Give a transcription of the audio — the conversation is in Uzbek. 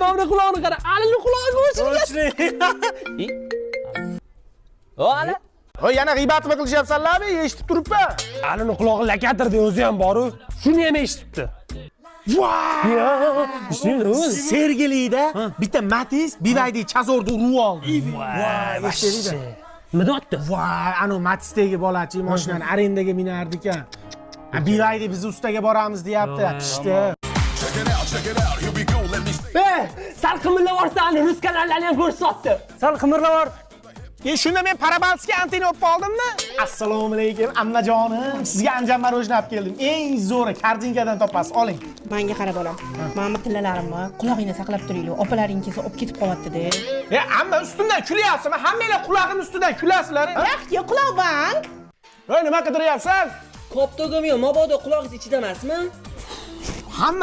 Mamra qulog'ini qara. Alini qulog'iga o'chirgan. O, ala. Hoy, yana g'iybatmi qilishyapsanlarmi? Eshitib turibman. Alini qulog'i lakatirdi, o'zi ham bor-ku. Shuni ham eshitibdi. Voy! Sergelida bitta Matiz bivayda chazorda urib oldi. Voy, eshitdingmi? Nima deyapti? Voy, ana Matzdagi bolachi mashinani arendaga minardi ekan. Bivayda biz ustaga boramiz deyapti. Pishdi. Sal qimirlab olsani, rus kanallarni ham ko'rsatdi. Sal qimirlab ol. Shunda men Parabalskiy antenna olib qoldimmi? Assalomu alaykum, ammajonim. Sizga Anjan marojni olib keldim. Eng zo'ri kardinkadan topasiz, oling. Menga qara bolam. Mana pillalarimni qulog'ingda saqlab turinglar. Opalaring kelsa olib ketib qolyapti-da. Hamma ustimdan kulyapsizmi? Hammanglar qulog'im ustidan kulasizlar. Yo'q, quloq bang. Voy, nima qidiryapsan? Koptogim yo'q, mabodo qulog'ingiz ichida emasmi? Hamma